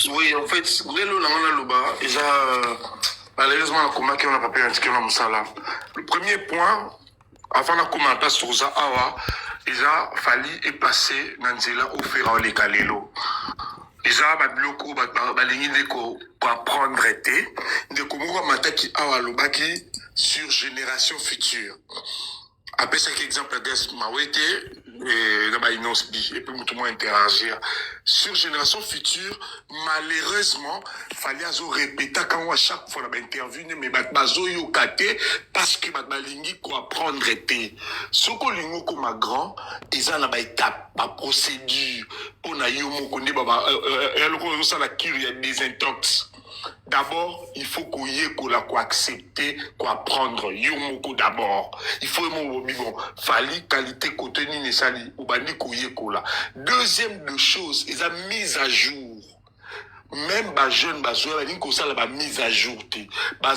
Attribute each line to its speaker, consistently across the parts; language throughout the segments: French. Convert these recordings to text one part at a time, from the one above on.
Speaker 1: Oui, en fait, lelo na ngana loba, malheureusement, la combat qui on a pas pu indiquer dans Moussala. Le premier point, avant de commenter sur ça, déjà, Fali est passé dans Nzela au Ferrand les Kalelo. Déjà, Babloko, Balingi Neko, pour apprendre été, de comment Mataki Awa Lobaki sur génération future. Après chaque exemple, Mawete, et puis tout le monde interagir. Sur génération future, malheureusement, fallait répéter quand à chaque fois la interview, mais bazo yokate parce que balingi ko apprendre été. Soko lingo comme grand, ils ont la étape, la procédure, pour na yomo konde baba, la cure, il y a des intox. D'abord, il faut qu'on y ait qu'on accepter, qu'on apprendre. Yomoko d'abord. Il faut bon, fali qualité contenu ne sali ou bani qu'on y ait qu'on là. Deuxième de choses, ils ont mise à jour. Même les jeunes, ils ont la mise à jour. Ils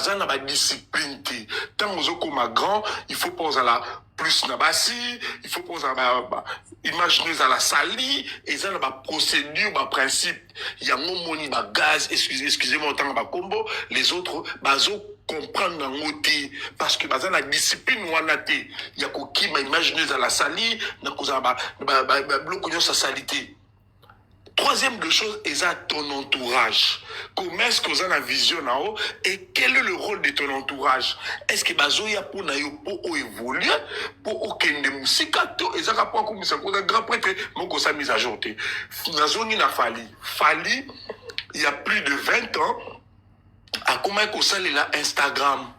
Speaker 1: ont la discipline. Tant que comme grand, il faut penser à la plus nabasi, il faut penser à la imaginer à la sali, et ils ont la procédure, le principe. Il y a un moni, gaz, excusez-moi, autant de combo, les autres, bazo comprendre dans côté parce que bazan la discipline ou anaté il y a qui m'a imaginé à la sali na koza bloc sa salité. Troisième de chose, est à ton entourage. Comment est-ce que vous avez la vision là-haut et quel est le rôle de ton entourage? Est-ce que bazo ya pour nayo pour évoluer pour aucun de musikato et ça rapport comme ça qu'on a grand prêtre mon ko sa mise à jour. Nazo ni na Fali il y a plus de 20 ans à comment qu'on ça là Instagram.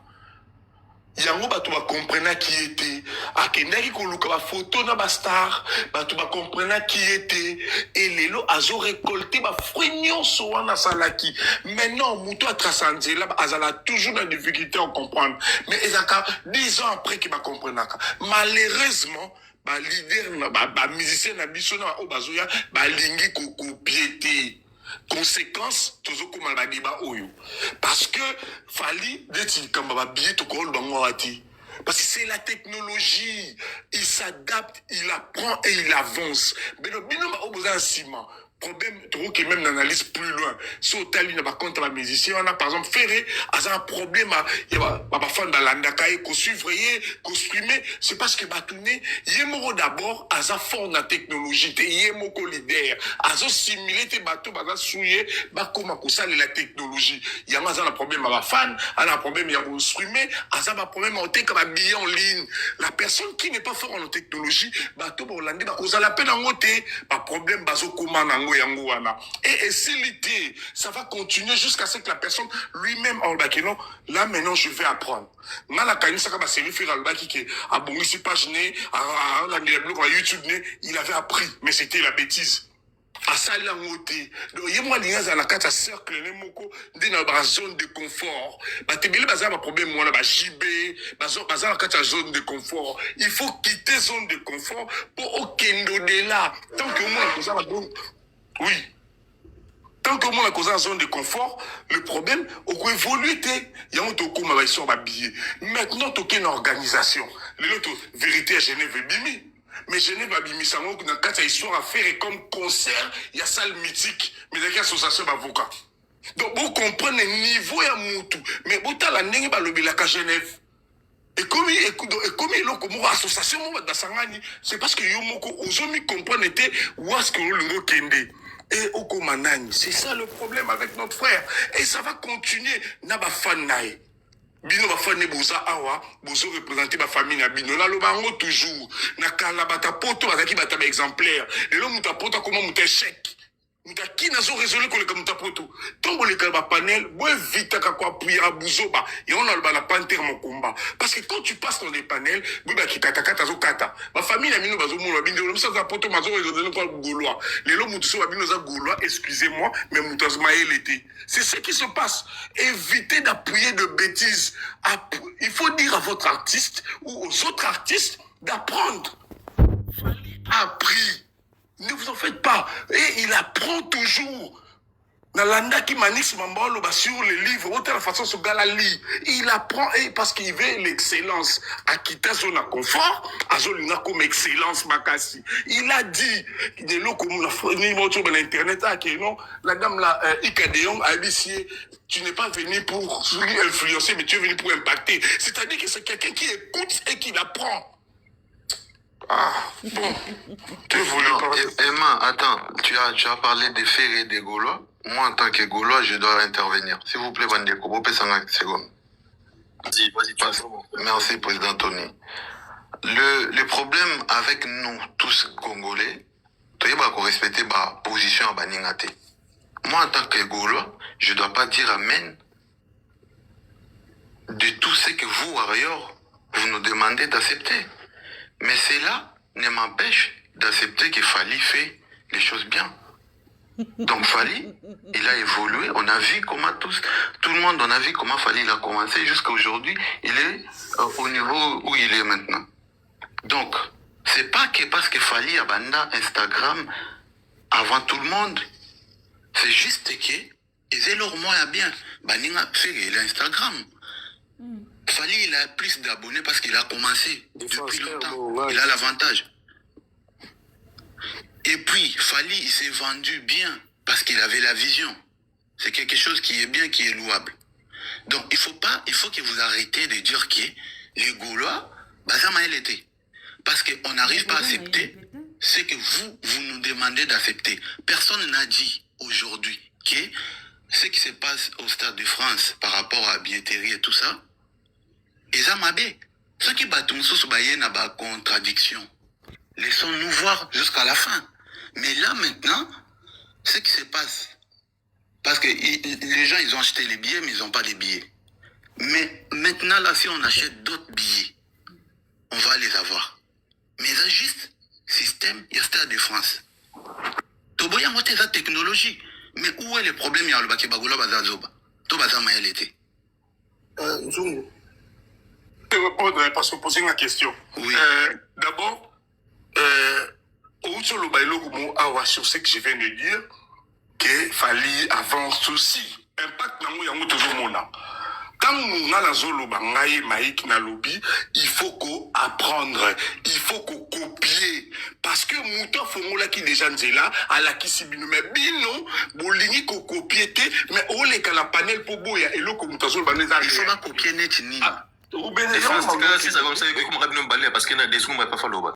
Speaker 1: Yango bato ba comprena qui était akendaki ko luka ba photo na ba star bato ba comprena qui était et lelo azo récolter ba fruit nyonso wana salaki maintenant muto a transcender là azala toujours dans difficulté à comprendre mais ezaka 10 ans après qui ba comprena malheureusement ba leader ba musicien na biso na o bazoya ba lingi ko copier. Conséquence, toujours comme un débat oyo. Parce que, Fali, d'être comme un billet tout col parce que c'est la technologie. Il s'adapte, il apprend et il avance. Mais le binôme a besoin de ciment. Problème, trop qui même n'analyse plus loin. Si au tali n'a pas compte ma musicien, on a par exemple Ferré, a un problème, il y a ma femme dans l'andakaï, qu'on suivrait, qu'on streamait, c'est parce que Batouné, yémoro d'abord, a un fort dans la technologie, te yémoko leader, a un similé, te bateau, a un souillé, bah, comment qu'on sale la technologie. Il y a un problème à ma fan, a un problème, il y a un streamé, a un problème, on t'est comme un billet en ligne. La personne qui n'est pas fort en technologie, bateau, bah, on l'a dit, bah, on a la peine en côté, pas problème, bah, zo, comment, et s'ilité, ça va continuer jusqu'à ce que la personne lui-même en bakeno, là maintenant je vais apprendre. Dans la canisse, ça va se faire al baki qui a bon ici page né, à YouTube né, il avait appris, mais c'était la bêtise. À ça là ngoté donc yé moi liens à la carte cercle ne moko de na zone de confort ba tebele baza ba problème moi ba JB baza la carte zone de confort il faut quitter zone de confort pour aucun de là tant que moi ça va bon oui. Tant que moi, on a une zone de confort, le problème, on peut évoluer. Il y a un peu de billet. Maintenant, tu as une organisation. L'autre vérité à Genève et Bimi. Mais Genève et Bimi, ça manque dans quatre histoires à faire et comme concert, il y a salle mythique, mais il y a une association d'avocats. Donc, vous comprenez le niveau et Moutou. Mais vous avez la nègre à Genève. Et comme il y a une association c'est parce que Yomoko, vous avez compris où est-ce que vous kende. Et au Komanani, c'est ça le problème avec notre frère. Et ça va continuer. Naba fanaï. Bino ba fané boza awa, bozo représenter ma famille na bino. La lo bango toujours. Na kala bata poto azaki bata ba exemplaire. Et là muta poto comment muta échec. Muta qui n'a zo résolu ko le muta poto. Tombo le kalba panel, bo vite ka kwa puira buzoba. Et on a le bana panter mon combat. Parce que quand tu passes dans des panels, bo ba kitaka kata zo kata. Ma famille na bino bazo mo bino lo ça poto mazo résolu ko gaulois. Les lo mutu so bino za gaulois, excusez-moi, mais muta zmaël était. C'est ce qui se passe. Évitez d'appuyer de bêtises. Il faut dire à votre artiste ou aux autres artistes d'apprendre. Appris. Ne vous en faites pas. Et il apprend toujours. Nalanda qui manix Mambolo sur les livres, autre la façon ce gars-là lit. Il apprend parce qu'il veut l'excellence. Akita zone confort, azolina comme excellence makasi. Il a dit, de l'eau comme la internet, non, la dame là, Ikadeon a dit, tu n'es pas venu pour influencer, mais tu es venu pour impacter. C'est-à-dire que c'est quelqu'un qui écoute et qui apprend. Ah, bon. Tu voulais parler.
Speaker 2: Emma, attends, tu as parlé des faits et des Gaulois. Moi, en tant que Gaulois, je dois intervenir. S'il vous plaît, Bandeko, vous pouvez s'en secondes. Merci, Président Tony. Le problème avec nous, tous Congolais, tu dois respecter ma position à Baningate. Moi, en tant que Gaulois, je ne dois pas dire amen de tout ce que vous, warriors, vous nous demandez d'accepter. Mais cela ne m'empêche d'accepter que Fali fait les choses bien. Donc Fali, il a évolué, on a vu comment tout le monde, on a vu comment Fali il a commencé jusqu'à aujourd'hui, il est au niveau où il est maintenant. Donc, c'est pas que parce que Fali a banda Instagram avant tout le monde, c'est juste que ils ont leur moyen bien. Baninga fait l'Instagram. Fali, il a plus d'abonnés parce qu'il a commencé depuis longtemps. Il a l'avantage. Et puis, Fali, il s'est vendu bien parce qu'il avait la vision. C'est quelque chose qui est bien, qui est louable. Donc, il faut que vous arrêtez de dire que les Gaulois, Bazama, elle était. Parce qu'on n'arrive pas à accepter ce que vous nous demandez d'accepter. Personne n'a dit aujourd'hui que ce qui se passe au Stade de France par rapport à la billetterie et tout ça, ils ont mabé. Ceux qui battent une contradiction, laissons-nous voir jusqu'à la fin. Mais là, maintenant, ce qui se passe, parce que les gens, ils ont acheté les billets, mais ils n'ont pas les billets. Mais maintenant, là, si on achète d'autres billets, on va les avoir. Mais il y a juste système, il y a Stade de France. Il y a une technologie. Mais où est le problème? Il y a le Bakibagoula Bazazoba. Tout Bazama, elle était.
Speaker 1: Zungu. Je vais répondre parce que vous posez une question.
Speaker 2: Oui.
Speaker 1: D'abord, sur ce que je viens de dire, que Fali avance aussi. Impact dans le toujours mon âme. Quand nous avons la zolo bangaye maïk na lobby, il faut qu'on apprendre, il faut qu'on copier. Parce que mouton formula qui déjà là, à la qui sibino mais bino, bolini qu'on copie mais on les la panel pour boya et l'eau comme mouton zolo baneza.
Speaker 2: Il faut pas copier net ni.
Speaker 1: Ou bien
Speaker 3: si ça comme ça, comment on va parce qu'il y a des sous, on va pas faire l'eau.